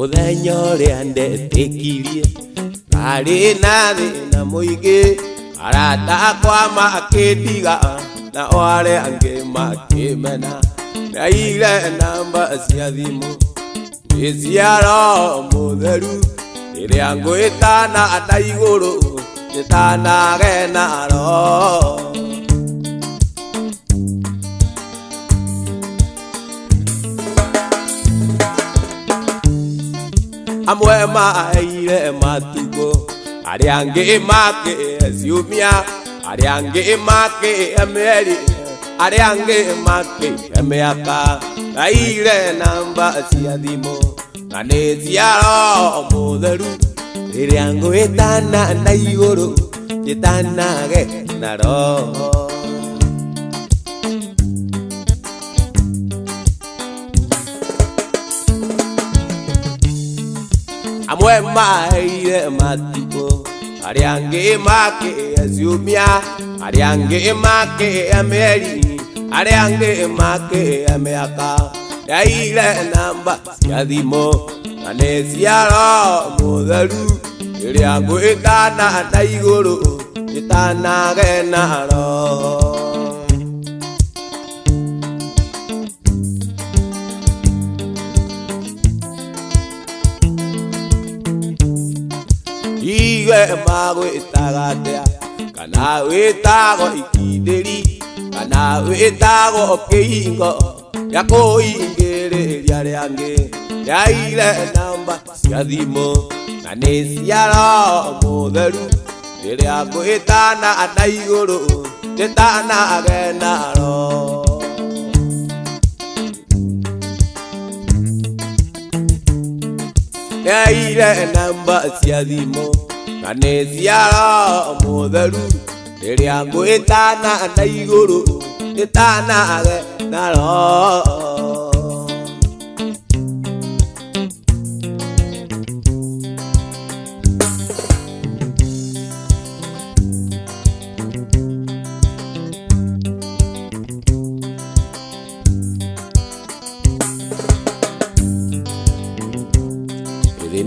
Mudenyo ande tekirie Kari na muige Arata kwa makediga Na wale ange makemena Na ile namba siadhimu Isiaro muderu Ile ango itana ataiguru Itana genaro Amwe maire matuko Ariange make siumia Ariange make emeri Ariange make emeaka Aire namba siadimo Naneziaro muderu Iriango etana naigoro Etana genaro Amwe maire matuko Ariange make siumia Ariange make emeri Ariange make emeaka Yaile namba siadimo Naneziaro muderu Iriango etana naigoro Etana genaro Iwe mago itagatea Kana wetago ikideri Kana wetago okeingo Yako ingere riareange Yaile namba siadimo Naneziaro muderu Iriango etana anaigoro Etana genaro Yaile namba siadimo Naneziaro muderu Iriango etana anaigoro Etana genaro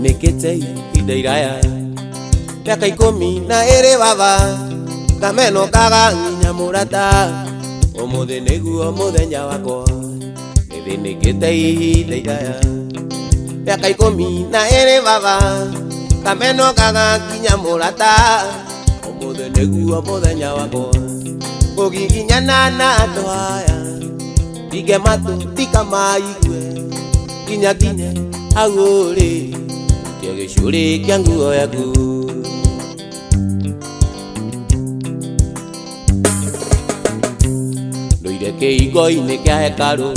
Neketei idairaya Miaka 12 baba Kameno kaga nyamurata Omode negu omudenya wako Neketei idairaya Miaka 12 baba Kameno kaga nyamurata Omode negu omudenya wako Kogiginyana na toaya Dige mato tika maigwe Kinya kinya agore Tiage shuri kyangu oyaku Loire ke igoi kia hekaru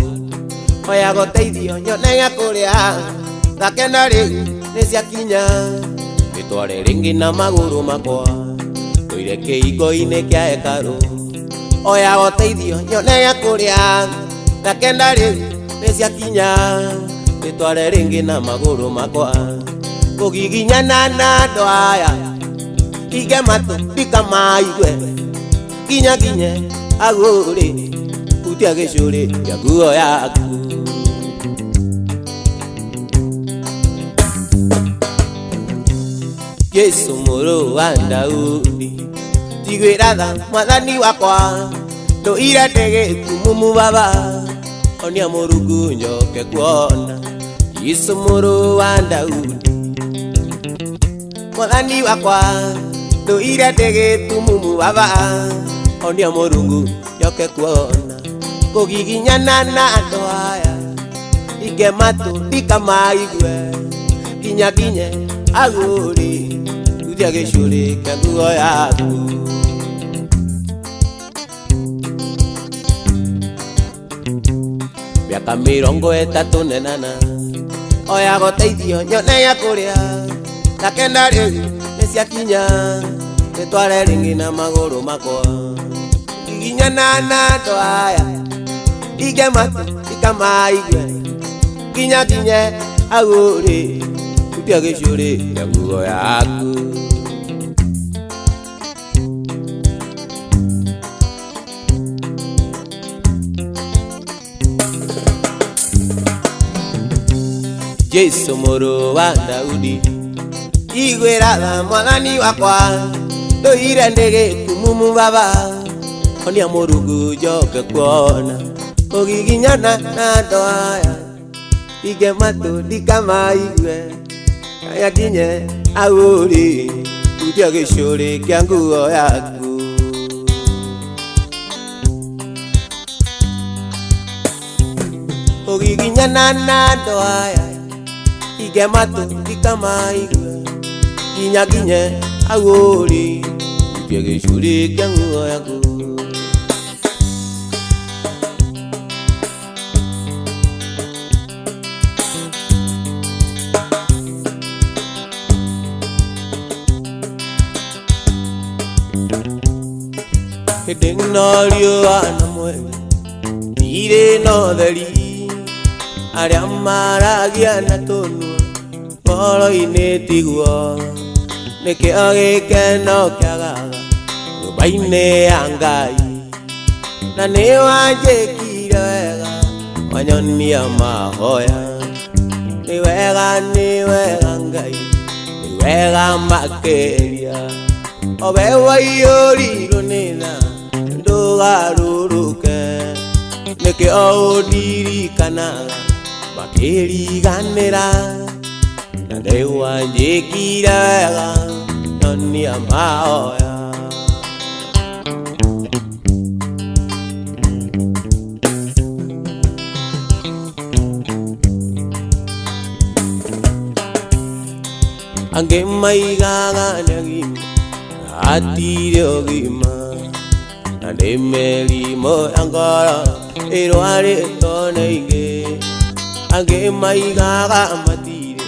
Oyago teithio nyone ya kuria Gakena riu nesiakinya Nitware ringi na maguru makwa Loire ke igoi kia hekaru Oyago teithio nyone ya kuria Gakena riu nesiakinya Nitware ringi na maguru makwa Kogiginyana na doaya Ige mato pika maigwe Kinya kinye agore Utiage shore yaguo yaku Yesu moro wa Daudi Tigwirada mwathani wakwa Ndoire ndege kumumu baba Onia murugu njoke kuona Yesu moro wa Daudi Mwathani wakwa Ndoire ndege kumumu baba Onia murugu njoke kuona Kogiginyana na doaya Ige mato tika maigwe Kinya kinye agore Utiage shore kyangu yaku Miaka 30 nenana Oyago teithio nyone ya kuria Gakena riu nesiakinya Nitware ringi na maguru makwa Kiginyana na doaya Ige mato tika maigwe Kinya kinye agore Utiage shore kyangu yaku Jesu mũrũ wa Daudi igwĩra mwathani wakwa ndũire ndĩgĩkumumu baba onia mũrungu njoke kuona ũgiginyana na andũ aya ige matũ ndikamaigue kaya nginye agũri utia gĩcũrĩ kĩa nguo yaku ũgiginyana na andũ aya ige matũ ndikamaigue nginya nginye agũri utia gĩcũrĩ kĩa nguo yaku Hidinolio anamwe Tire no theri Aria maragia na tonua Polo inetigua Neke ageke no kiagaga Nubaine ya Ngai Na niwanjĩkire wega Wanyonia mahoya Ni wega Ngai Ni wega makĩria Obe waiyũrirwo nĩ tha ndũgarũrũke nĩkĩ ũndirikanaga makĩriganĩra na nĩwanjĩkire wega nyonia mahoya angĩ maigaga nĩagima atire ũgima na nĩ mĩrimũ ya ngoro ĩrwarĩtwo nĩ ingĩ angĩ maigaga matirĩ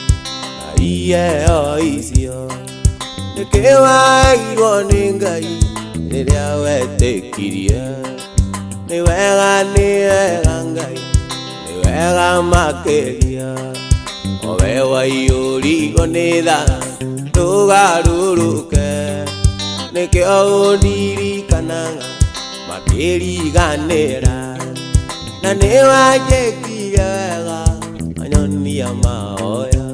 na iheo icio nĩkĩ waigwo nĩ Ngai rĩrĩa wetĩkirie nĩ wega Ngai nĩ wega makĩria owe waiyũrirwo nĩ tha ndũgarũrũke nĩkĩ ũndirikanaga makĩriganĩra na nĩwanjĩkire wega wanyonia mahoya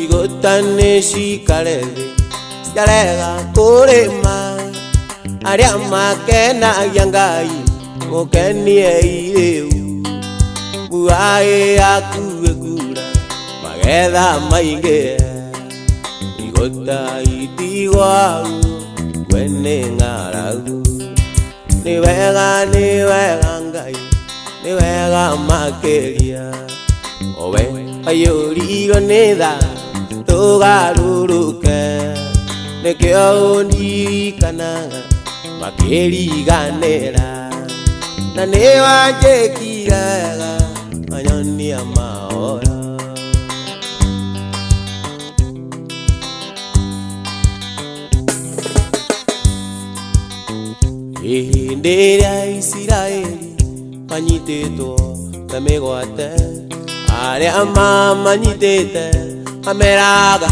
igũta nĩcikare thĩ ciarega kũrĩma arĩa makenagia Ngai mũkenie irĩu mbura yaku ĩkura magetha maingĩ igũta itigwaru we nĩ ng'aragu nĩ wega Ngai nĩ wega makĩria owe waiyũrirwo nĩ tha ndũgarũrũke nĩkĩ ũndirikanaga makĩriganĩra na nĩwanjĩkire wega wanyonia mahoya hĩndĩ ĩrĩa Isiraeli manyitĩtwo ta mĩgwate arĩa mamanyitĩte mameraga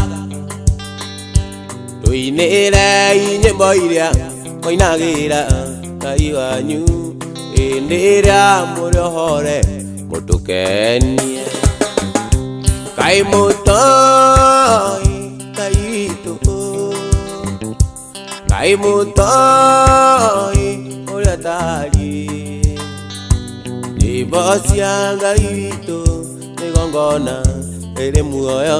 tũinĩre nyĩmbo iria moinagĩra Ngai wanyu hĩndĩ ĩrĩa mũrĩ ohore mũtũkenie Ngai mũtoi Ngai witũ Ngai mũtoi ũrĩa tariĩ nyĩmbo cia Ngai witũ nĩ igongona rĩrĩ muoyo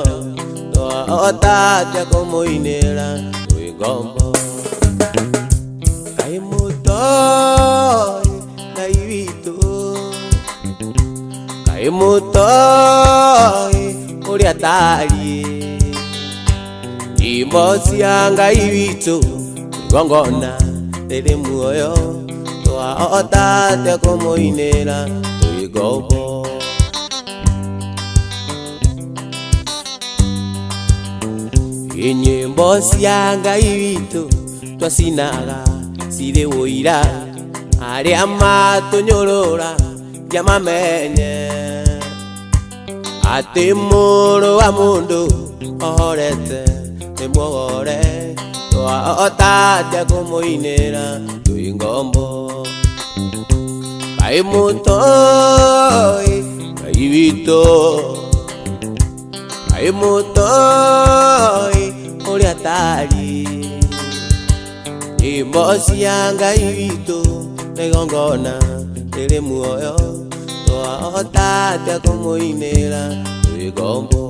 twahota atĩa kũmũinĩra twĩ ngombo Ngai mũtoi Ngai witũ Ngai mũtoi ũrĩa tariĩ nyĩmbo cia Ngai witũ igongona rĩrĩ muoyo twahota atĩa kũmũinĩra twĩ ngombo nyĩmbo cia Ngai witũ twacinaga cirĩ ũira arĩa matũnyũrũra mamenye atĩ mũrũ wa mũndũ ohorete nĩ muogore twahota atĩa kũmũinĩra twĩ ngombo Kai mutoi kai vito kai mutoi uri atari ibosi anga vito negongona tere muoyo toa otate como inera igombo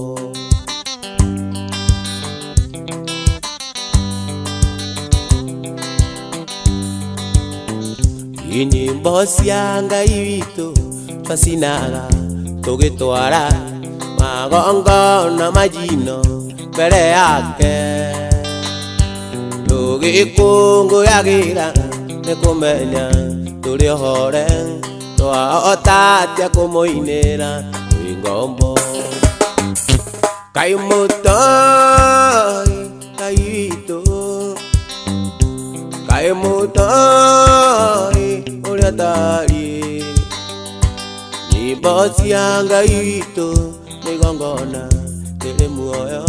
inyimbo cianga ibitu twacinaga tugitwara magongo na majino mbere yake tugikũngũyagĩra nĩ kũmenya tũrĩ ohore twahota atĩa kũmũinĩra twĩ ngombo Kai mũtoi Kai witũ Kai mũtoi ũrĩa tari nyĩmbo cia Ngai witũ nĩ igongona rĩrĩ muoyo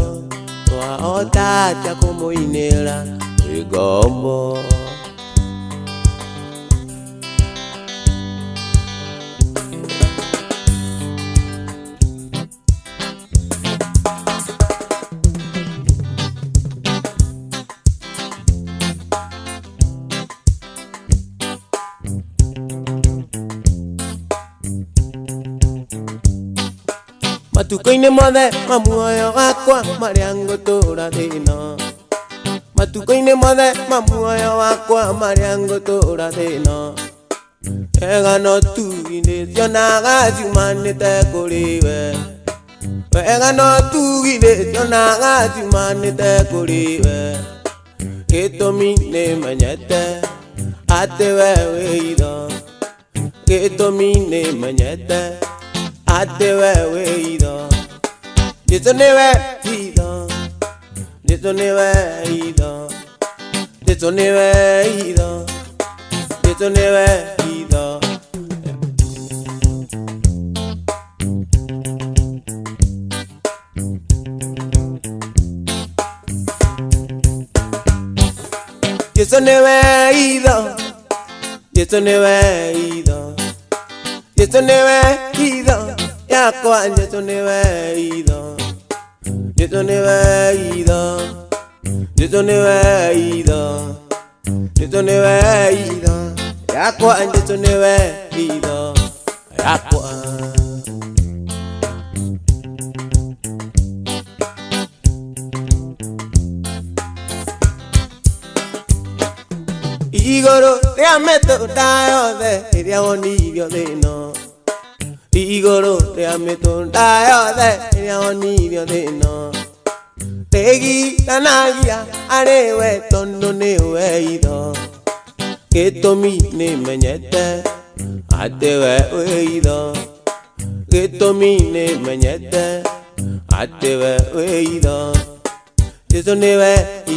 twahota atĩa kũmũinĩra twĩ ngombo Matuko-inĩ mothe ma muoyo wakwa marĩa ngũtũũra thĩno Matuko-inĩ mothe ma muoyo wakwa marĩa ngũtũũra thĩno Wega no tugi cionaga ciumanĩte kũrĩ we Wega no tugi cionaga ciumanĩte kũrĩ we Gĩtũmi nĩmenyete atĩ we wĩ itho Gĩtũmi nĩmenyete atĩ we wĩ itho Jesũ nĩwe itho Jesũ nĩwe itho Jesũ nĩwe itho Jesũ nĩwe itho Jesũ nĩwe itho Jesũ nĩwe itho Jesũ nĩwe itho yakwa Jesũ nĩwe itho Jesũ nĩwe itho Jesũ nĩwe itho Jesũ nĩwe itho yakwa Jesũ nĩwe itho yakwa Igũrũ rĩa mĩtũnda yothe ĩrĩa wonirio thĩno Igũrũ rĩa mĩtũnda yothe ĩrĩa wonirio thĩno Rĩgiranagia arĩ we tondũ nĩwe itho Gĩtũmi nĩmenyete atĩ we wĩ itho Gĩtũmi nĩmenyete atĩ we wĩ itho Jesũ nĩwe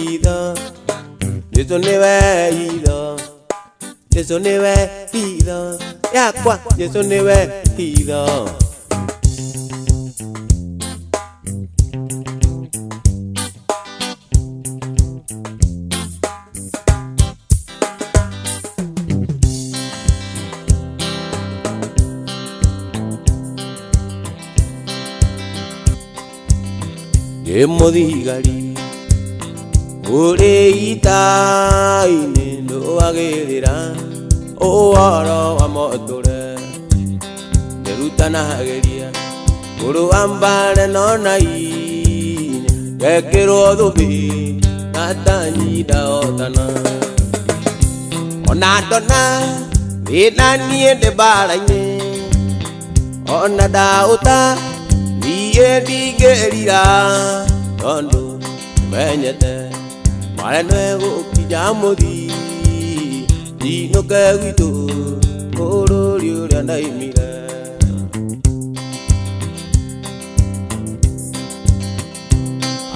itho Jesũ nĩwe itho Jesũ nĩwe itho yakwa Jesũ nĩwe itho Ndĩ mũthigari ũrĩ ita-inĩ ndũagĩrĩra ũhoro wa mũtũre Ndĩrutanagĩria kũrũa mbara no na hinya ngekĩrwo thũmbĩ na tanyi ndahotana Ona ndona thĩna niĩ ndĩ mbara-inĩ Ona ndaũta niĩ ndingĩrira tondũ menyete Mare nĩgũkinya mũthia Ndinũke gwitũ bũrũri ũrĩa ndaimire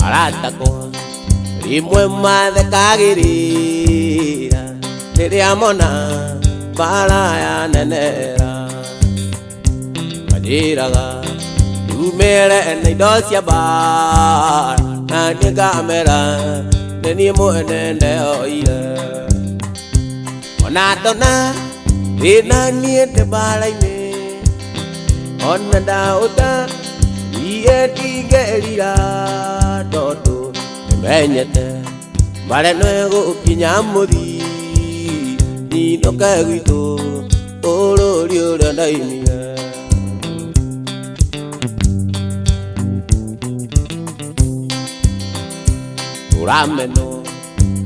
Aratakwa rimwe mathekagĩrĩra rĩrĩa mona mbara yanenera Manjĩraga ndumĩre na indo cia mbara na niĩ ngamera nĩ niĩ mwene ndeyoire Ona ndona Ena niente balaime Ona da ota Iye tigerira Toto Menyete Bale nuego pinyamodi Nino kagito Oro rio da daimia Urameno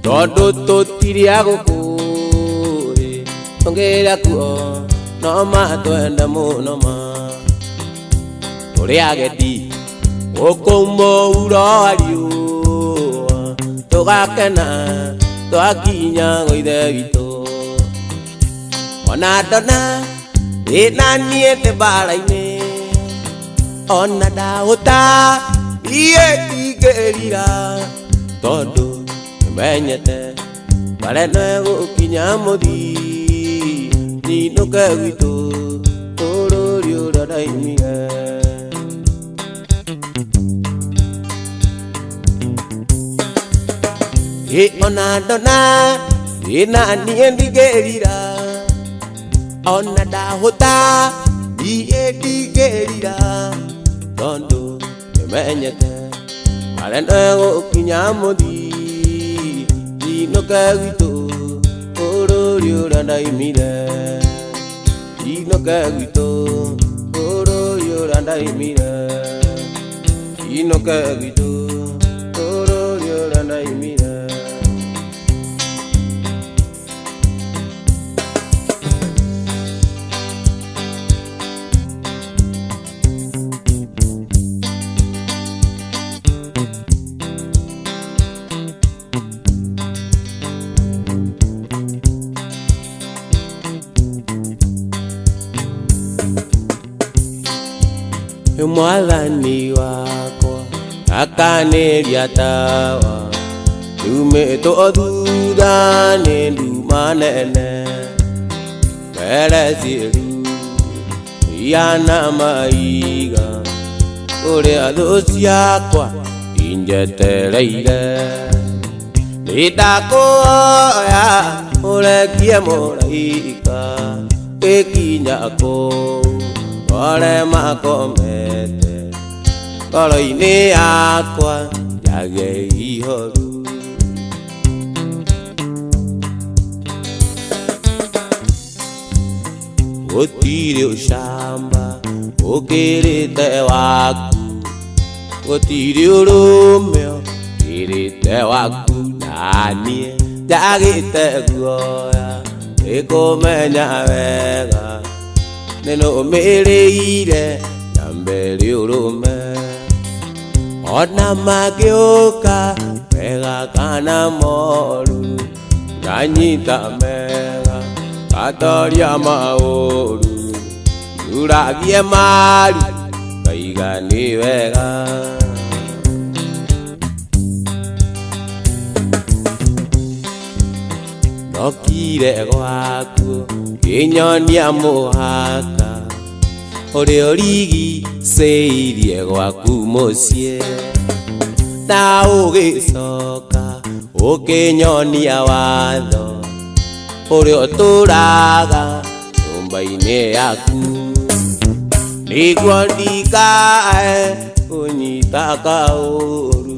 Todo totiriago kore Tongera kuo Noma tuenda munoma Toriageti Okombo urario Togakena Toakinya goide gito Ona dona Ena niente balaine Ona da ota Iye tigerira Todo menyete Bale nuego kinyamodi Nino kagito Oro rio da daimia Ona dona Ena niente gerira Ona da hota Iye tigerira Todo menyete Bale nuego kinyamodi Nino kagito Oro rio da daimia Nino kagito Oro rio da daimia Nino kagito Oro rio da daimia Mwathani wakwa akaneria tawa Tumeto thutha nĩ nduma nene Mbere ciĩru iana maiga Ũrĩa thũ ciakwa injetereire Nĩndakũhoya ũrekie mũraika Gĩkinya kũu Ore makomete Ngoro-inĩ yakwa Yagĩe ihoru Gũtirĩ ũcamba Ũkĩrĩte waku Gũtirĩ ũrũme Ũkĩrĩte waku Naniĩ njagĩte guoya Nĩkũmenya wega Nĩnũmĩrĩire na mbere ũrũme Ona mangĩũka mega kana moru Nganyita mega ngatoria maũru Nduragie maru ngaiga nĩ wega Ndokire gwaku ngĩnyonia mũhaka Ũrĩa ũrigicĩirie gwaku mũciĩ Na ũgĩcoka ũkĩnyonia watho Ũrĩa ũtũũraga nyũmba-inĩ yaku Nĩguo ndikae kũnyita kaũru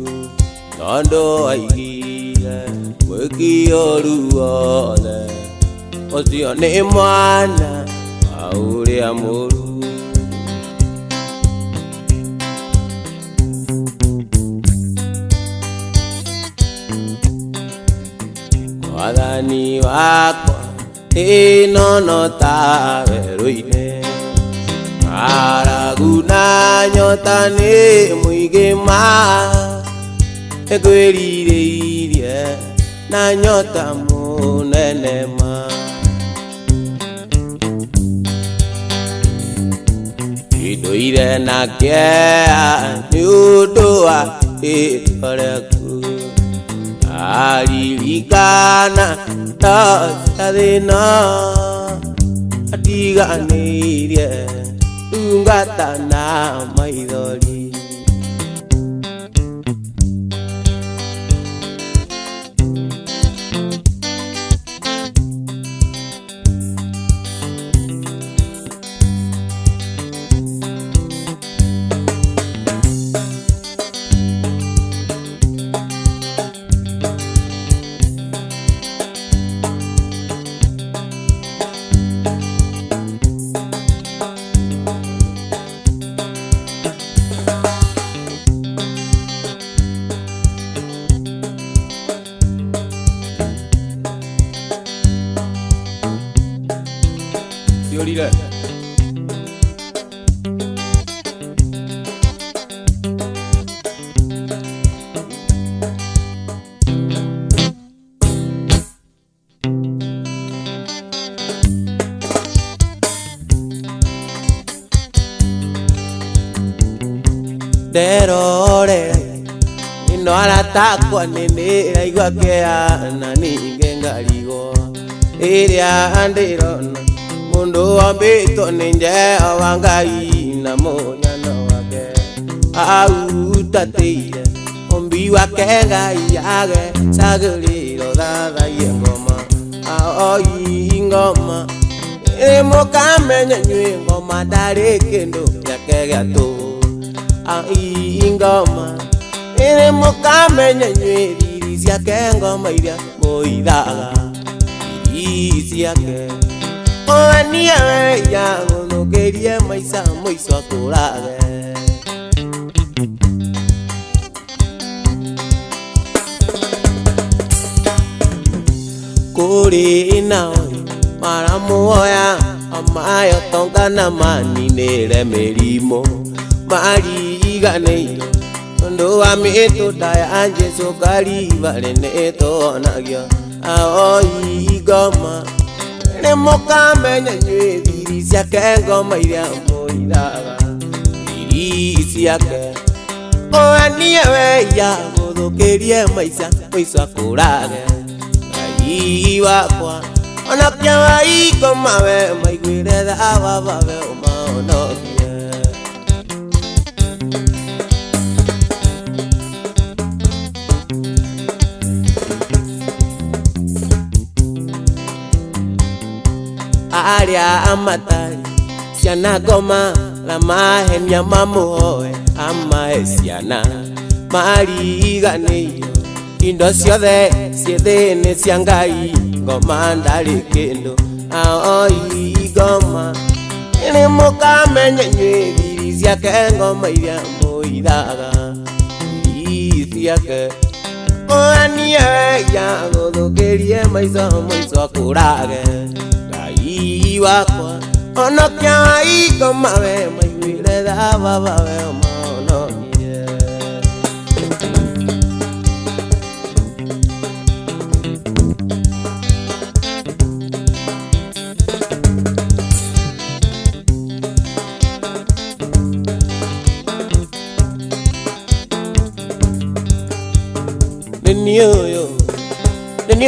Tondũ waigire mwĩki ũru wothe Ũcio nĩ mwana wa ũrĩa mũru Mwathani wakwa ĩnono ta werũ-inĩ Ng'aragu na nyota nĩ mũingĩ ma Nĩngwĩrirĩirie na nyota mũnene ma Ndũire na kĩeha nĩ ũndũ wa rĩĩtwa rĩaku Aririkana ta cia thĩna Atiganĩirie ndungata na maithori Sigue. Derore ino aratakwa nene aigua keana ninge ngarigo iria andirona mundu wambitwo ni Jehova Ngai na munyana wake autateire umbi wake Ngai age saguriro thathaie ngoma aoi ngoma mukamenya nyue ngoma ndari kindu giake giatu ingoma ere mukamenya nyue riri ciake ngoma iria muithaga riri ciake oania ya gunukirie maica muico akurage kuri nao maramuoya amayo tongana maninire mirimo mariganeiro undu wa mitunda ya Jesu karibare nituonagio aoi ngoma ni mukamenya nyue thiri ciake ngoma iria muithaga thiri ciake oanie we ya guthukirie maica muico akurage Ngai wakwa onokia wai ngoma we maiguire thawa we umaonokie aria amatari ciana ngoma na mahenia mamuhoe amae ciana mariganĩirio indo ciothe ciĩthĩ-inĩ cia Ngai ngoma ndarĩ kĩndũ aoi ngoma nĩ mũkamenya nyue thiri ciake ngoma iria muithaga thiri ciake oanie ya gũthũkĩrie maica muico akurage wakwa onokia wai ngoma we maiguire thawa we umaonokie nini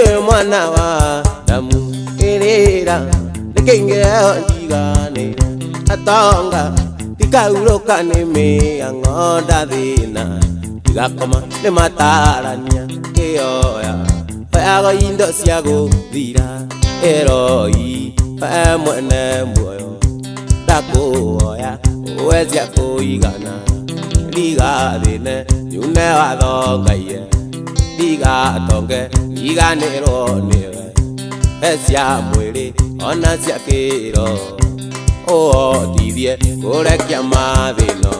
uyu mwana wa damu irira Kingeo ndigane atonga tikauruka ni miangonda thina tigakoma ni matarania kioya pago indo cia guthira eroi pa mwene muoyo ndakuoya wecia kuigana ligathine nyune wathongaie ligatonge liganirwo niwe ecia mwiri ona cia kiro otithie kurekia mathino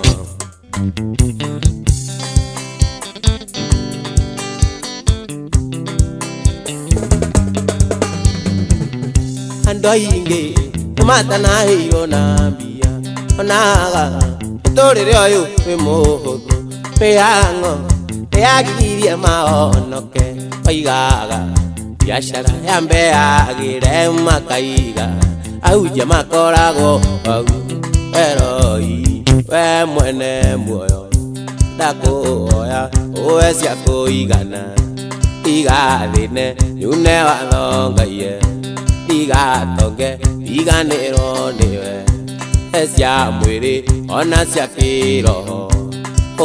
andu aingi nimatanahĩirwo na mbia onaga mũtũrĩre ũyũ wĩ mũhũthũ mĩhang'o nĩyagirie mahonoke oigaga biacara yambeagire makaiga auja makoragwo au eroi we mwene muoyo ndakuoya uwe cia kuigana igathine nyune wathongaie igatonge iganĩrwo nĩwe cia mwĩrĩ ona cia kĩroho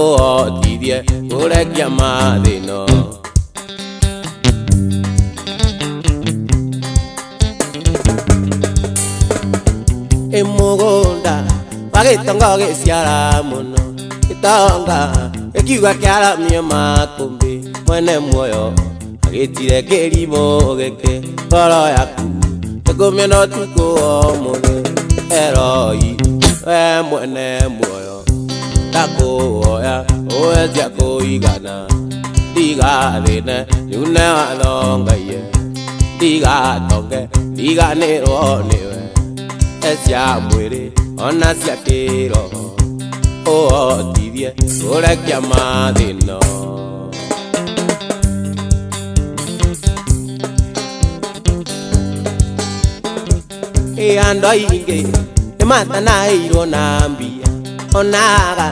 ũhotithie kũrekia mathĩno mũgũnda wa gĩtonga gĩciara mũno gĩtonga gĩkiuga kĩaramie makũmbĩ mwene muoyo agĩtire kĩrimũ gĩkĩ ngoro yaku ĩkũmĩona ũtukũ ũmũthĩ eroi we mwene muoyo ndakuoya uwe cia kuigana ndigathĩne nyune wathongaie ndigatonge ndiganĩrwo nĩwe esia mwere ona cia kiroho ũhotithie kũrekia mathĩno. Andũ aingĩ nĩmatanaĩirwo na mbia onaga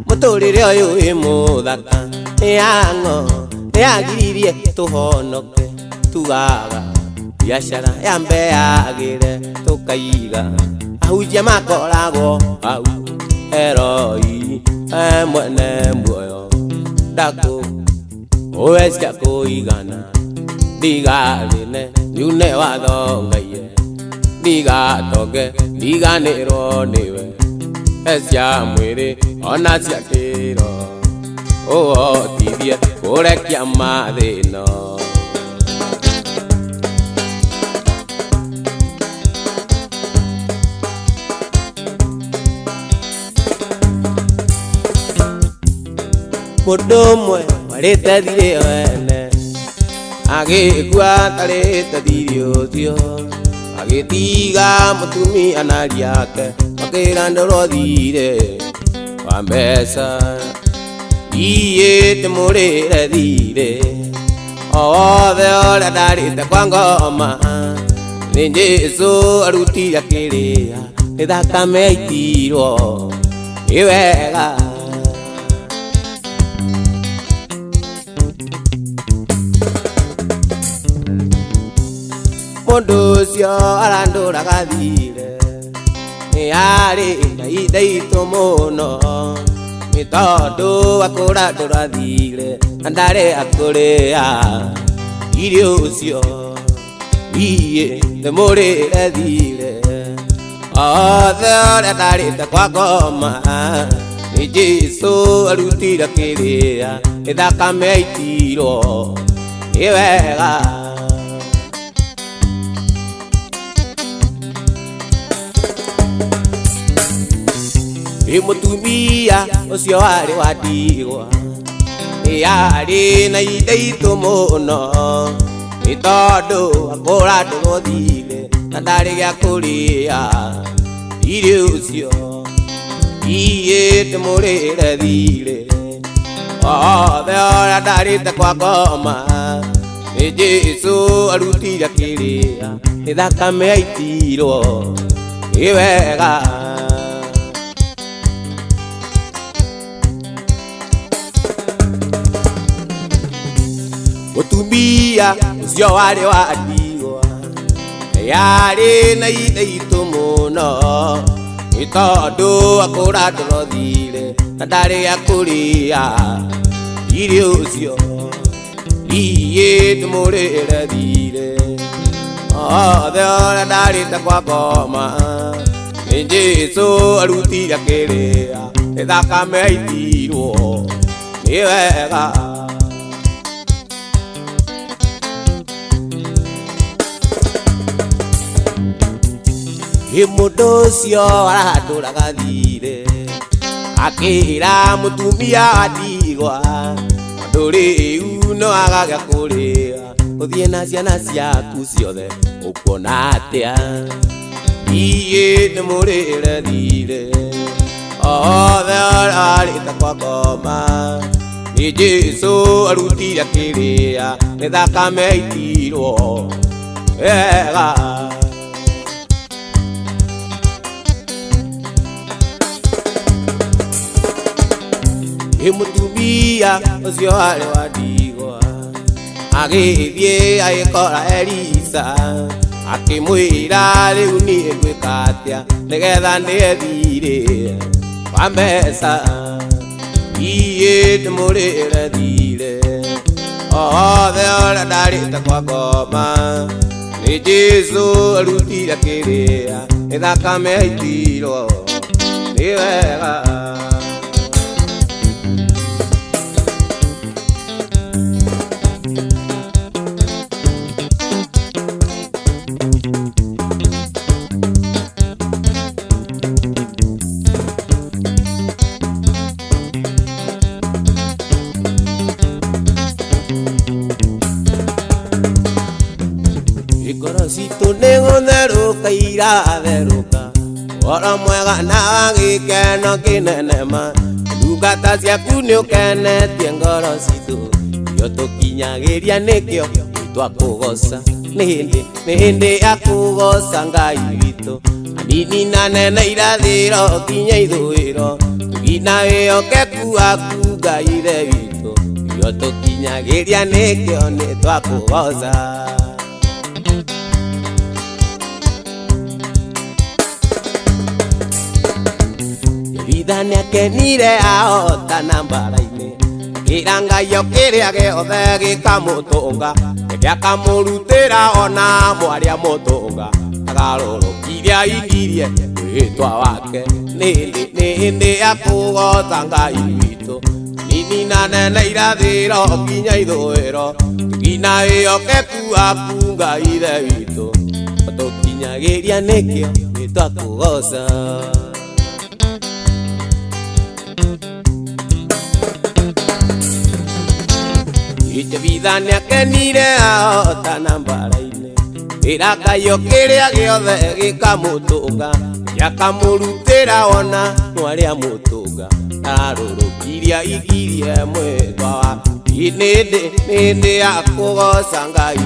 mũtũrĩre ũyũ wĩ mũthaka, nĩyang'o nĩyagiririe tũhonoke tugaga biacara yambe yagĩre tũkaiga ahunjia makoragwo hau eroi mwene muoyo ndakũ ũwe cia kũigana ndigarĩne nyune watho Ngai ndigatonge ndiganĩrwo nĩwe ecia mwĩrĩ ona cia kĩroho ũhotithie kũrekia mathĩno. Mũndũ ũmwe warĩte thirĩ wene agĩkua atarĩte thirĩ ũcio, agĩtiga mũtumia na ariake makĩra ndoro thirĩ wa mbeca. Iyĩte mũrĩre thirĩ wothe ũrĩa ndarĩte kwa ngoma, nĩ Jesũ arutire akĩrĩha nĩ thakame yaitirwo nĩ wega. Mũndũ ũcio arandũraga thirĩ nĩarĩ na ihinda iritũ mũno, nĩ tondũ wa kũrandũra thirĩ na ndarĩ akũrĩha thirĩ ũcio. Niĩ ndĩmũrĩre thirĩ wothe ũrĩa ndarĩte kwa ngoma, nĩ Jesũ arutire akĩrĩha nĩ thakame yaitirwo nĩ wega. Mũtumia ũcio warĩ wa ndigwa nĩarĩ na ihinda iritũ mũno, nĩ tondũ wa kũrandũrwo thirĩ na ndarĩ gĩa kũrĩha thirĩ ũcio. Niĩ ndĩmũrĩre thirĩ wothe ũrĩa ndarĩte kwa ngoma, nĩ Jesũ arutire akĩrĩha nĩ thakame yaitirwo nĩ wega. Mũtumia ũcio warĩ wa ndigwa nĩarĩ na ihinda iritũ mũno, nĩ tondũ wa kũrandũrwo thirĩ na ndarĩ gĩa kũrĩha thirĩ ũcio. Niĩ ndĩmũrĩre thirĩ wothe ũrĩa ndarĩte kwa ngoma, nĩ Jesũ arutire akĩrĩha nĩ thakame yaitirwo nĩ wega. Mũndũ ũcio arandũraga thirĩ akĩra mũtumia wa ndigwa, tondũ rĩu no agage kũrĩha ũthiĩ na ciana ciaku ciothe ũkuona atĩa. Niĩ ndĩmũrĩre thirĩ wothe ũrĩa warĩte kwa ngoma, nĩ Jesũ arutire akĩrĩha nĩ thakame yaitirwo wega. Mũtumia ũcio warĩ wa ndigwa agĩthiĩ agĩkora Elisa akĩmwĩra rĩu niĩ ngwĩka atĩa nĩgetha ndĩe thirĩ wa mbeca. Niĩ ndĩmũrĩre thirĩ wothe ũrĩa ndarĩte kwa ngoma, nĩ Jesũ arutire akĩrĩha nĩ thakame yaitirwo nĩ wega. Ngoro citũ nĩ gũtherũka iratherũka oro mwega na gikeno kinene ma ndungata ciaku nĩ ũkenetie ngoro citũ io tũkinyagĩria nĩkĩo twakũgoca nĩ hĩndĩ ya kũgoca Ngai witũ anini na nene irathĩro kinya ithũĩro tũgina wĩhokeku waku Ngai ithe witũ io tũkinyagĩria nĩkĩo nĩ twakũgoca. Nĩ akenire ahotana mbara-inĩ akĩra Ngai o kĩrĩa gĩothe gĩkamũtũnga gĩakamũrutĩra ona mwarĩa mũtũnga agarũrũkirie aingirie rĩĩtwa wake nĩ hĩndĩ ya kũgoca Ngai witũ nini na nene irathĩro kinya ithũĩro tũgina wĩhokeku waku Ngai ithe witũ tũkinyagĩria nĩkĩo nĩ twakũgoca. Vida nĩ akenire ahotana mbara-inĩ ĩra Ngai o kĩrĩa gĩothe gĩkamũtũnga gĩakamũrutĩra ona mwarĩa mũtũnga ararũrũkirie aingirie mwĩtwa wake nĩ hĩndĩ ya kũgoca Ngai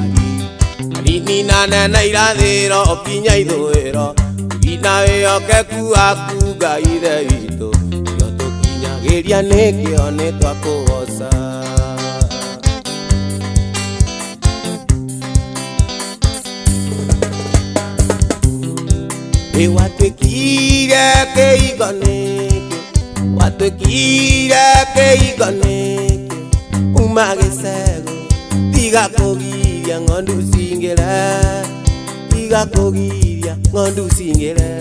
anini na nene irathĩro kinya ithũĩro tũgina wĩhokeku waku Ngai ithe witũ io tũkinyagĩria nĩkĩo nĩ twakũgoca. Watwĩkire kĩhigo nĩkĩ watwĩkire kĩhigo nĩkĩ uma gĩcegũ tiga kũgiria ng'ondu cingĩre tiga kũgiria ng'ondu cingĩre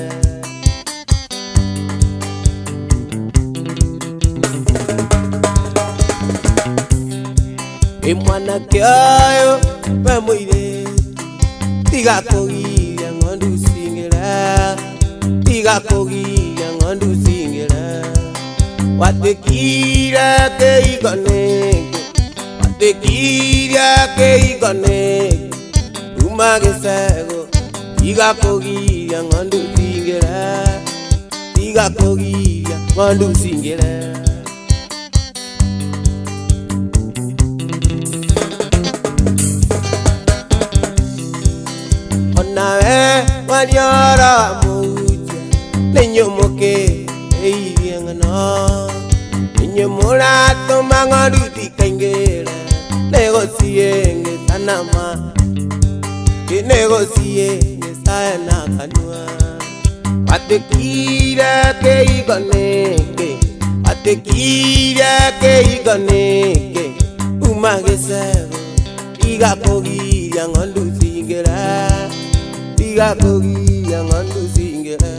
mwanake ũyũ we mũirĩtu tiga kũgiria ng'ondu cingĩre tiga kũgiria ng'ondu cingĩre watwĩkire kĩhigo nĩkĩ watwĩkire kĩhigo nĩkĩ uma gĩcegũ tiga kũgiria ng'ondu cingĩre tiga kũgiria ng'ondu cingĩre. Nawe wanyora mũhunjia nĩ nyũmũkĩrĩirie ng'ano nĩ nyũmũratũma ng'ondu tikaingĩre nĩ gũciĩngĩcanama nĩ gũciĩngĩcae na kanua watwĩkire kĩhigo nĩkĩ watwĩkire kĩhigo nĩkĩ uma gĩcegũ tiga kũgiria ng'ondu cingĩre tiga kũgiria ng'ondu cingĩre.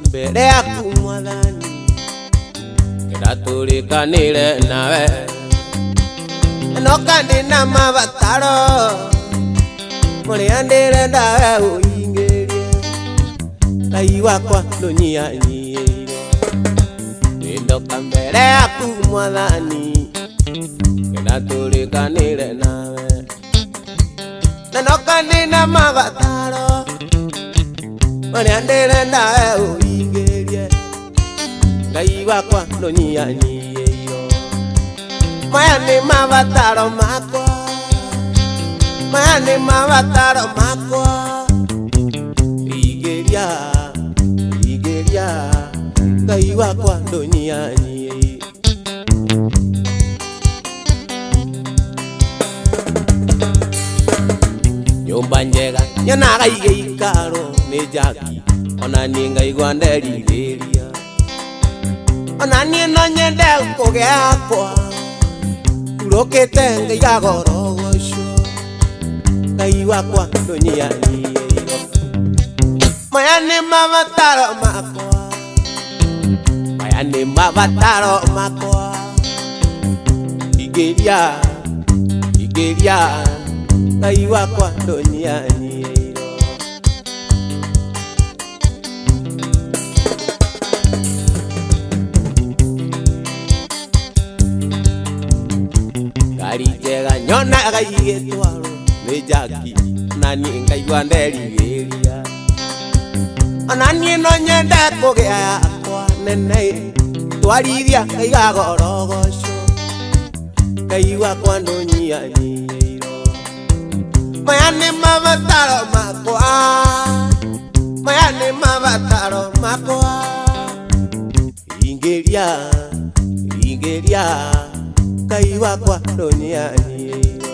Mbere yaku Mwathani ndatũrĩkanĩre nawe no kandi na mabataro mũrĩa ndĩrenda we ũhingĩrie Ngai wakwa ndũnyihanyiĩire ndoka mbere yaku Mwathani ndatũrĩkanĩre nawe no kandi na mabataro mũrĩa ndĩrenda we ũhingĩrie Ngai wakwa ndũnyihanyiĩire maya nĩ mabataro makwa maya nĩ mabataro makwa hingĩria hingĩria Ngai wakwa ndũnyihanyiĩire. Nyũmba njega nyonaga igĩikarwo nĩ njaki ona niĩ ngaigua nderirĩria, ona niĩ no nyende kũgĩakwa urũkĩte ngaiga gorogoco, Ngai wakwa ndũnyihanyiĩro. Maya nĩ mabataro makwa, maya nĩ mabataro makwa, ingĩria Ngai wakwa ndũnyihanyiĩro. Ngari njega nyonaga igĩtwarwo nĩ njaki, na niĩ ngaigua nderirĩria, ona niĩ no nyende kũgĩa yakwa nene, twarithia ngaiga gorogoco, Ngai wakwa ndũnyihanyiĩro. Maya nĩ mabataro makwa, maya nĩ mabataro makwa, ingĩria Ngai wakwa ndũnyihanyiĩro.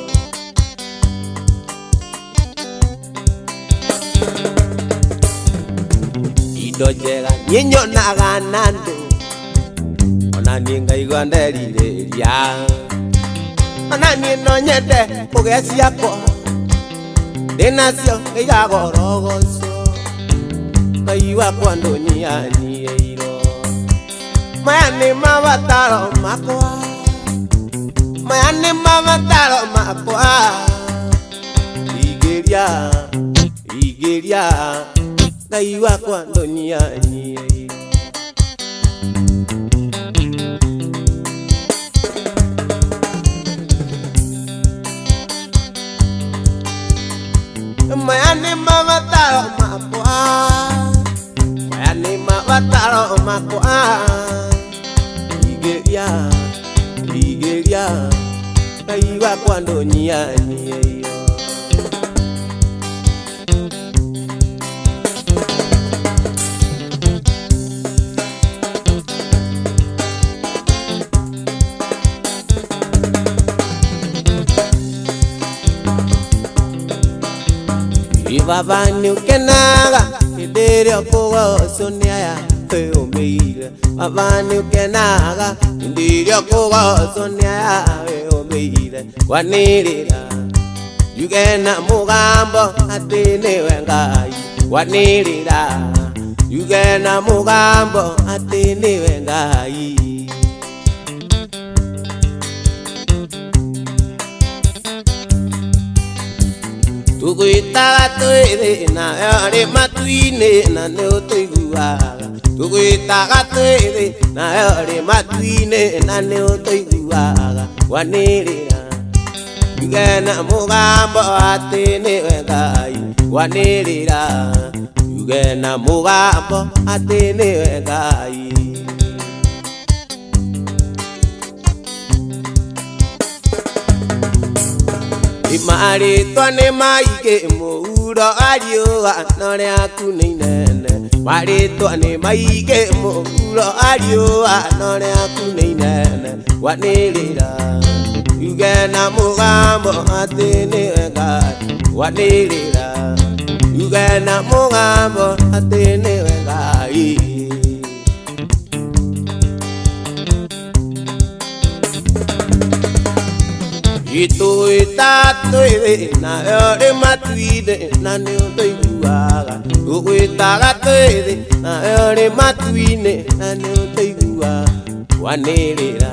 Indo njega niĩ nyonaga na andũ, ona niĩ ngaigua nderirĩria, ona niĩ no nyende kũgĩa ciakwa, ndĩnacio ngaiga gorogoco, Ngai wakwa ndũnyihanyiĩro. Maya nĩ mabataro makwa, maya nĩ mabataro makwa, ingĩria Ngai wakwa ndũnyihanyiĩro. Maya nĩ mabataro makwa, maya nĩ mabataro makwa, ingĩria Ngai wakwa ndũnyihanyiĩro. Baba nĩũkenaga hĩndĩ ĩrĩa ũkũgocwo nĩ aya wĩyũmĩire, Baba nĩũkenaga hĩndĩ ĩrĩa ũkũgocwo nĩ aya wĩyũmĩire, kwanĩrĩra yuge na mũgambo atĩ nĩwe Ngai, kwanĩrĩra yuge na mũgambo atĩ nĩwe Ngai. Tũgwĩtaga twĩrĩ nawe ũrĩ matu-inĩ na nĩũtũiguaga, tũgwĩtaga twĩrĩ nawe ũrĩ matu-inĩ na nĩũtũiguaga, kwanĩrĩra yuge na mũgambo atĩ nĩwe Ngai, kwanĩrĩra yuge na mũgambo atĩ nĩwe Ngai. Marĩtwa nĩ maingĩ mũhuro wa riũa no rĩaku nĩ inene, marĩtwa nĩ maingĩ mũhuro wa riũa no rĩaku nĩ inene, kwanĩrĩra yuge na mũgambo atĩ nĩwe Ngai, kwanĩrĩra yuge na mũgambo atĩ nĩwe Ngai. Itũĩta twĩrĩ nawe ũrĩ matu-inĩ na nĩũtũiguaga, tũgwĩtaga twĩrĩ nawe ũrĩ matu-inĩ na nĩũtũiguaga, kwanĩrĩra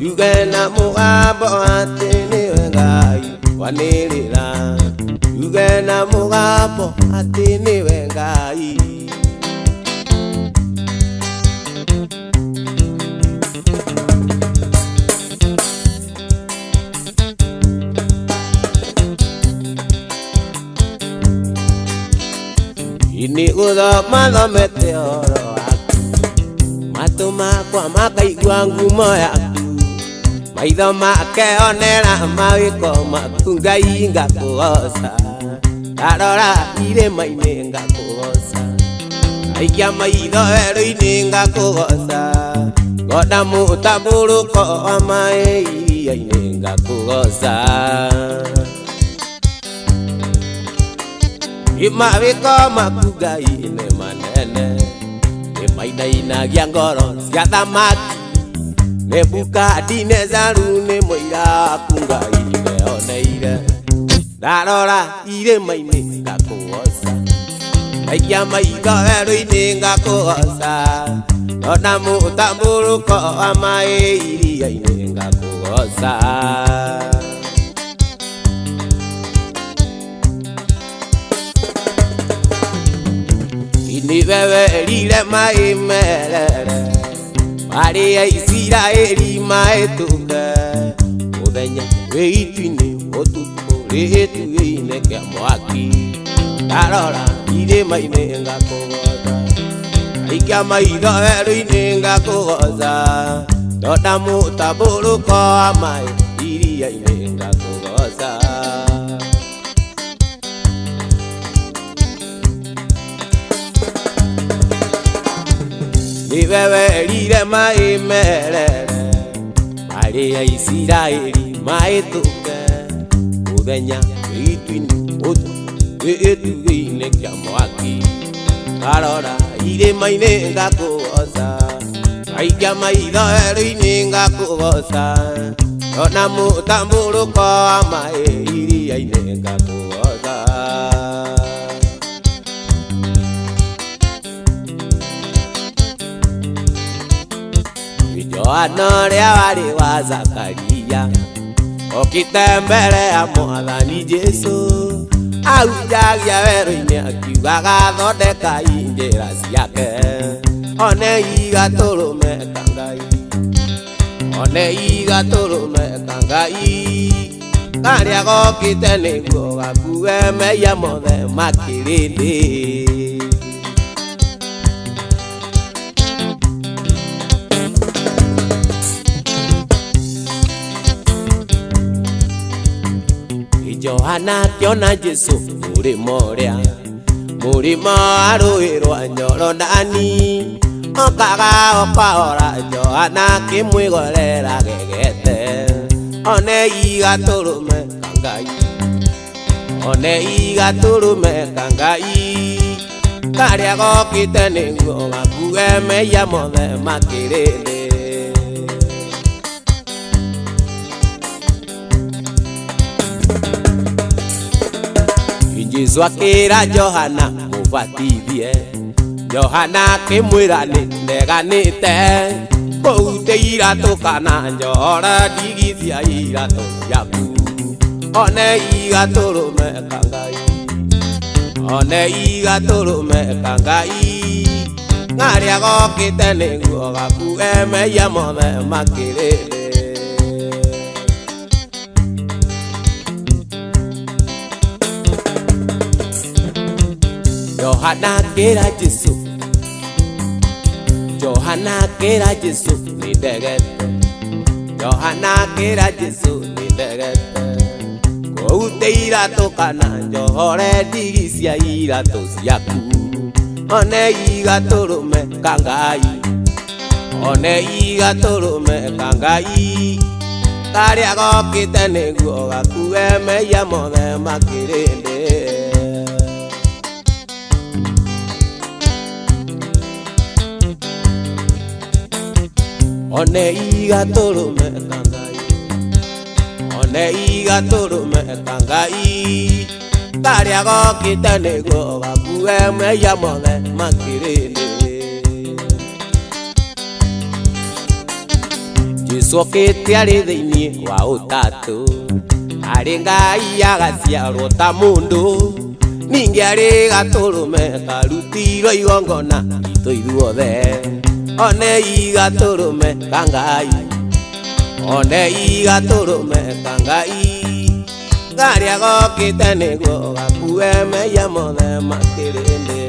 yuge na mũgambo atĩ nĩwe Ngai, kwanĩrĩra yuge na mũgambo atĩ nĩwe Ngai. Ini gũthoma thomete ũhoro waku, matũ makwa makaigua ngumo yaku, maitho makeonera mawĩko maku, Ngai ngakũgoca, ndarora irĩma-inĩ ngakũgoca, ngaikia maitho werũ-inĩ ngakũgoca, ngoda mũtambũrũko wa maĩ iria-inĩ ngakũgoca. Mawĩko maku Ngai nĩ manene. Mainainagia ngoro cia thamaki Nebukadinezaru nĩ mũira kungai neoneire ndarora irĩma-inĩ ngakũgoca ngaikia maitho werũ-inĩ ngakũgoca ndona mũtambũrũko wa maĩ iria-inĩ ngakũgoca Ni wewe lile maĩ merere marĩ ya Isiraeli mahĩtũke mũthenya wĩ itu-inĩ ũtukũ rĩhĩtu-inĩ kĩa mwaki ndarora irĩma-inĩ ngakũgoca ngaikia maitho werũ-inĩ ngakũgoca ndona mũtambũrũko wa maĩ iria-inĩ ngakũgoca Ni wewe lile maĩ merere marĩ ya Isiraeli mahĩtũke mũthenya wĩ itu-inĩ ũtukũ rĩhĩtu-inĩ kĩa mwaki ndarora irĩma-inĩ ngakũgoca ngaikia maitho werũ-inĩ ngakũgoca ndona mũtambũrũko wa maĩ iria-inĩ ngakũgoca Johana ũrĩa warĩ wa Zakaria okĩte mbere ya Mwathani Jesũ ahunjagia werũ-inĩ akiugaga thondekai njĩra ciake onei gatũrũme ka Ngai onei gatũrũme ka Ngai karĩa gokĩte nĩguo gakue mehia mothe makĩrĩndĩ Johana akĩona Jesũ mũrĩmo ũrĩa mũrĩmo wa rũĩ rwa Jorodani okaga okahora Johana akĩmwĩgorera gegete onei gatũrũme ka Ngai onei gatũrũme ka Ngai karĩa gokĩte nĩguo gakue mehia mothe makĩrĩndĩ Jesũ akĩra Johana mũbatithie Johana akĩmwĩra nĩ ndeganĩte kũute iratũ kana njohora ndigi cia iratũ ciaku onei gatũrũme ka Ngai onei gatũrũme ka Ngai karĩa gokĩte nĩguo gakue mehia mothe makĩrĩndĩ Johana akĩra Jesũ Johana akĩra Jesũ nĩ ndegete Johana akĩra Jesũ nĩ ndegete kũute iratũ kana njohore ndigi cia iratũ ciaku onei gatũrũme ka Ngai onei gatũrũme ka Ngai karĩa gokĩte nĩguo gakue mehia mothe makĩrĩndĩ onei gatũrũme ka Ngai onei gatũrũme ka Ngai karĩa gokĩte nĩguo gakue mehia mothe makĩrĩndĩ Jesũ okĩte arĩ thĩinĩ wa ũtatũ arĩ Ngai agaciarwo ta mũndũ ningĩ arĩ gatũrũme karutirwo igongona itũ ithuothe onei gatũrũme ka Ngai onei gatũrũme ka Ngai karĩa gokĩte nĩguo gakue mehia mothe makĩrĩndĩ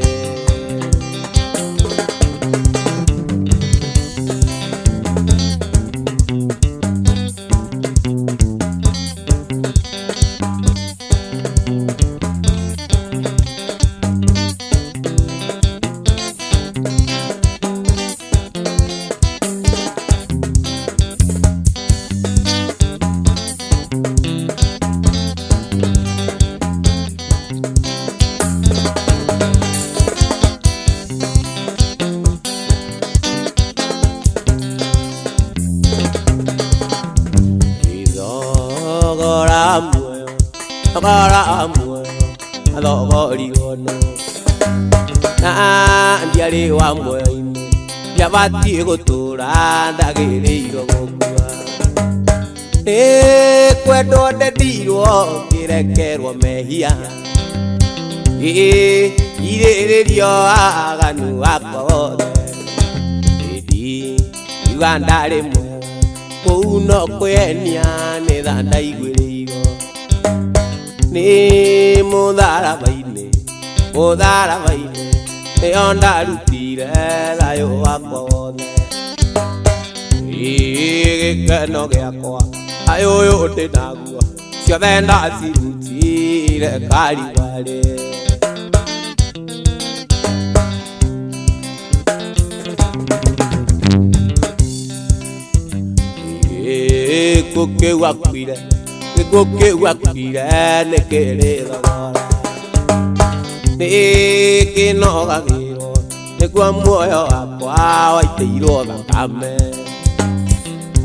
Agora muero, adogori ono. Na ndiari wa muero ine, yabati gotura ndagiriiro gokua. Kwendo ndedirwo ngirekerwo mehia. Irĩrĩrio aganu akwa othe. Uganda rĩmwe kũu no kwĩenia nĩ tha ndaiguĩrĩirwo nĩ mũtharaba-inĩ nĩyo ndarutire thayũ wakwa wothe. Gĩkeno gĩakwa thayũ ũyũ ndĩ naguo ciothe ndacirutire Karibarĩ. Gĩkuũ akuire nĩ kĩrĩ thogora, nĩkĩnogagĩrwo nĩguo muoyo wakwa waitĩirwo thakame.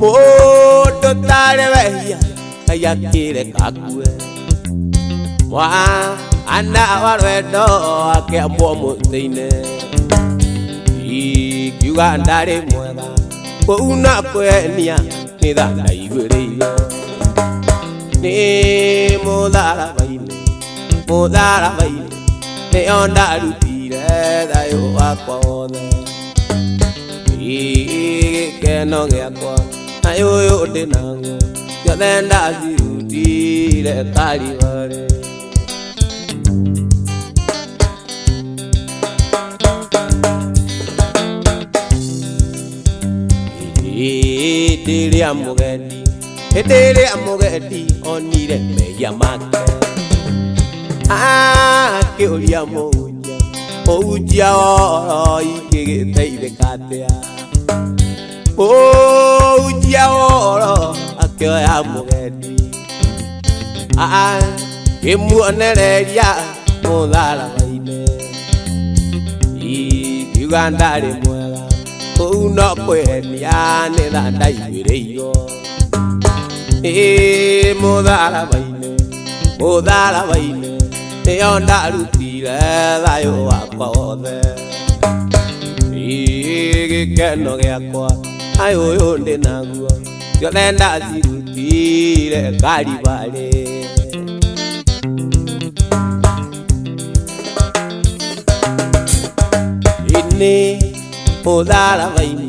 Mũndũ tarĩ wehia Ngai akĩreka kue, mwana wa rwendo akĩambwo mũtĩ-inĩ. Ingiuga ndarĩ mwega kũu na kwĩenia nĩ tha ndaiguĩrĩirwo nĩ mũtharaba-inĩ nĩyo ndarutire thayũ wakwa wothe. Gĩkeno gĩakwa thayũ ũyũ ndĩ naguo ciothe ndacirutire Karibarĩ. Hĩndĩ ĩrĩa mũgendi onire mehia make, akĩũria mũhunjia oro ingĩgĩteithĩka atĩa. Mũhunjia oro akĩoya mũgendi akĩmuonereria mũtharaba-inĩ. Ingiuga ndarĩ mwega kũu no kwĩenia nĩ tha ndaiguĩrĩirwo mũtharaba-inĩ nĩyo ndarutire thayũ wakwa wothe. Gĩkeno gĩakwa thayũ ũyũ ndĩ naguo ciothe ndacirutire Karibarĩ. Ini mũtharaba-inĩ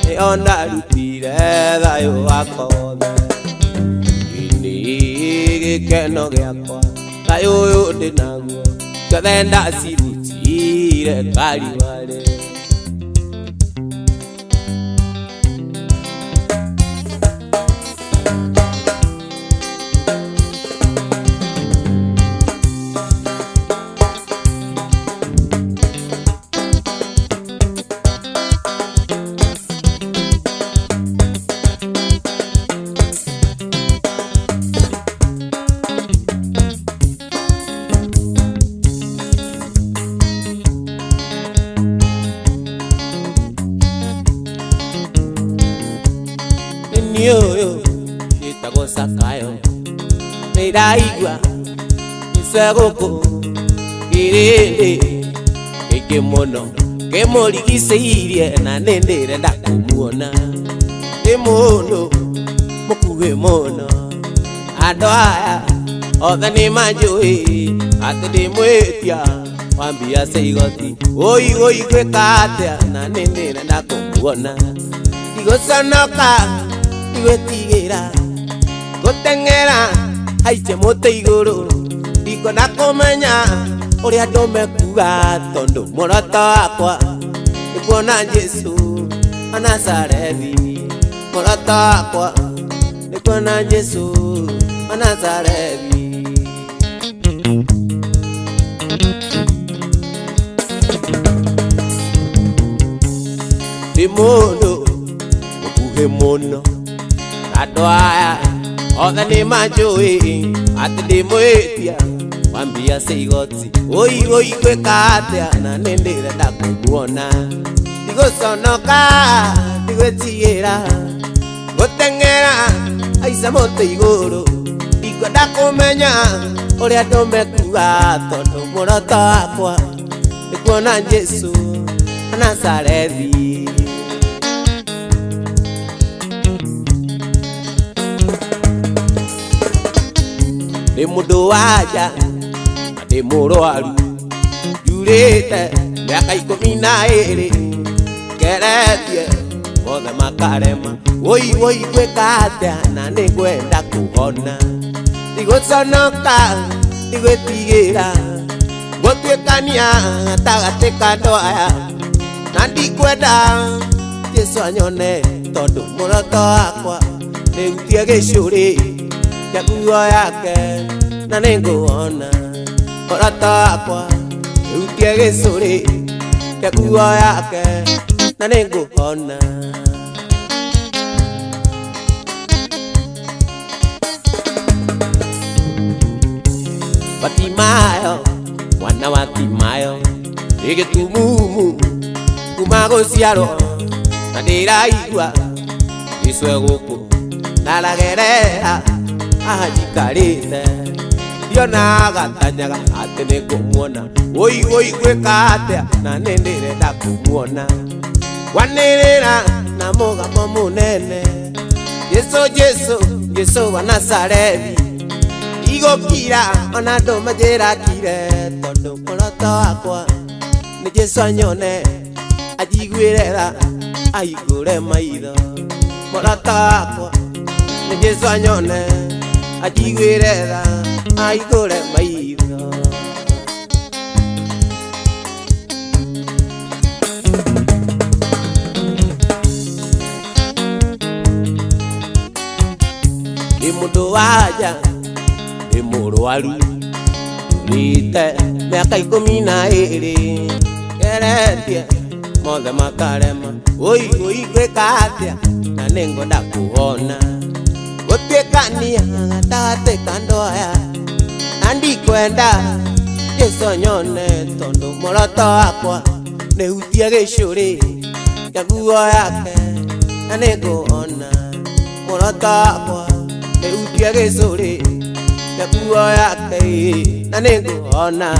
nĩyo ndarutire thayũ wakwa wothe. Ini gĩkeno gĩakwa thayũ ũyũ ndĩ naguo ciothe ndacirutire Karibarĩ. Nĩũyũ gĩtagwo Zakayo, nĩndaigua ica gũkũ kĩrĩndĩ kĩingĩ mũno kĩmũrigicĩirie na nĩndĩrenda kũmuona. Nĩ mũndũ mũkuhĩ mũno, andũ aya othe nĩmanjũĩ atĩ ndĩ mwĩtia wa mbia cia igoti. Gwĩka atĩa na nĩndĩrenda kũmuona. Ndigũconoka ndigwĩtigĩra gũteng'era haiche mũtĩ igũrũ, ndikona kũmenya ũrĩa andũ mekuga tondũ muoroto wakwa nĩ kuona Jesũ wa Nazarethi. Muoroto wakwa nĩ kuona Jesũ wa Nazarethi. Ndĩ mũndũ mũkuhĩ mũno, andũ aya othe nĩmanjũĩ atĩ ndĩ mwĩtia wa mbia cia igoti. Gwĩka atĩa na nĩndĩrenda kũmuona. Ndigũconoka ndigwĩtigĩra gũteng'era aica mũtĩ igũrũ ndikwenda kũmenya ũrĩa andũ mekuga tondũ muoroto wakwa nĩ kuona Jesũ wa Nazarethi. Ndĩ mũndũ wa nja na ndĩ mũrwaru njurĩte mĩaka 12 ngeretie mothe makarema woi gwĩka atĩa na nĩ ngwenda kũhona ndigũconoka ndigwĩtigĩra gũtuĩkania gatagatĩ ka andũ aya na ndikwenda Jesũ anyone tondũ muoroto wakwa nĩ hutie gĩcũrĩ kĩa nguo yake na nĩ ngũona muoroto wakwa nĩ hutie gĩcũrĩ kĩa nguo yake na nĩ ngũona. Batimayo mwana wa Timayo nĩ gĩtumumu kuma gũciarwo na ndĩraigua Jesũ e gũkũ ndaragerera haha njikarĩte ndiona gatanyaga atĩ nĩ ngũmuona woi gwĩka atĩa na nĩ ndĩrenda kũmuona wanĩrĩra na mũgambo mũnene Jesũ wa Nazarethi igũkira ona andũ manjĩrakire tondũ muoroto wakwa nĩ Jesũ anyone anjiguĩre tha ahingũre maitho muoroto wakwa nĩ Jesũ anyone anjiguĩre tha ahingũre maitho. Ndĩ mũndũ wa nja ndĩ mũrwaru njurĩte mĩaka 12 ngeretie mothe makarema woi gwĩka atĩa na nĩ ngwenda kũhona gũtuĩkania gatagatĩ ka andũ aya na ndikwenda Jesũ anyone tondũ muoroto wakwa nĩ hutie gĩcũrĩ kĩa nguo yake na nĩ ngũona muoroto wakwa nĩ hutie gĩcũrĩ kĩa nguo yake na nĩ ngũona.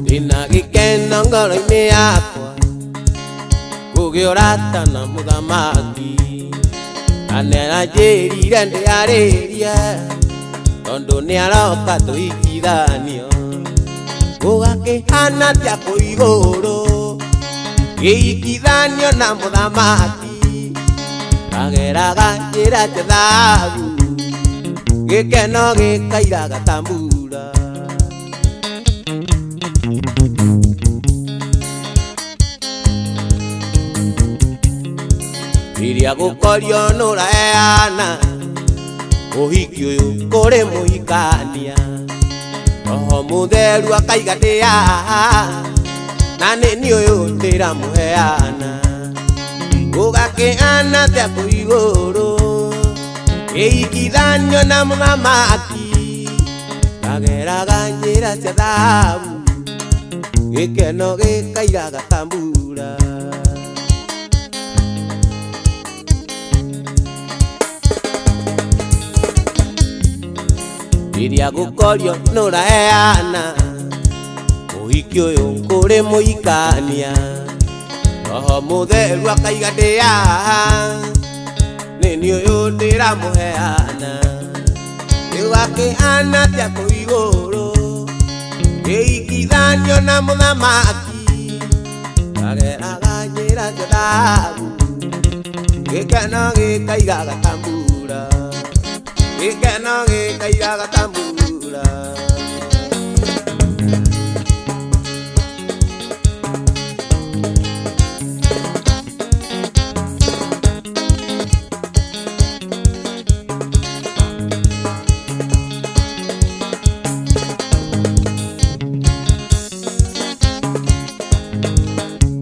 Ndĩna gĩkeno ngoro-inĩ yakwa kũgĩa ũrata na mũthamaki na nĩanjĩrire ndĩarĩrie tondũ nĩaroka tũhikithanio gũgakĩhana atĩa kũ igũrũ gĩikithanio na mũthamaki kageraga njĩra cia thahabu gĩkeno gĩkairaga ta mbura. Rĩrĩa gũkorio nũraheana ũhiki ũyũ kũrĩ mũhikania Roho Mũtheru akaiga ndĩ haha na nĩ niĩ ũyũ ndĩramũheana gũgakĩhana atĩa kũ igũrũ gĩikithanio na mũthamaki kageraga njĩra cia thahabu gĩkeno gĩkairaga ta mbura. Rĩrĩa gũkorio nũraheana ũhiki ũyũ kũrĩ mũhikania Roho Mũtheru akaiga ndĩ haha nĩ niĩ ũyũ ndĩramũheana gũgakĩhana atĩa kũ igũrũ gĩikithanio na mũthamaki kageraga njĩra cia thahabu gĩkeno gĩkairaga ta mbura gĩkeno gĩkairaga ta mbura.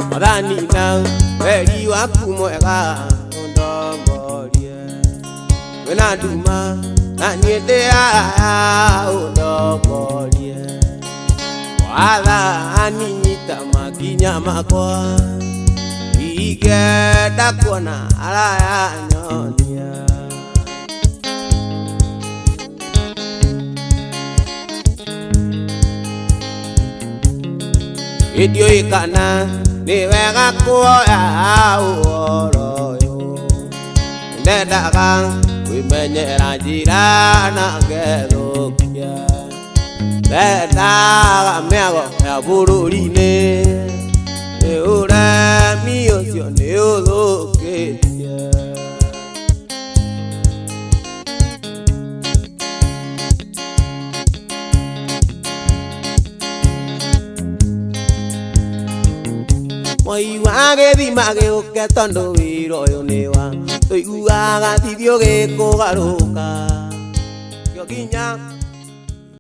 Mwathani na weri wa waku mwega undongorie wena nduma na niendea undongorie watha aninyita makinya makwa igenda kuona araya nyonia idio ikana ni wega kuoya uhoro uyu ndendaga kwimenyera njira na ngethukia ndendaga miago ya bururi-ini ni uremi ucio ni uthukitie moi wa githima giuke tondu wira uyu ni wa tuiguaga thithio gikugaruka kio nginya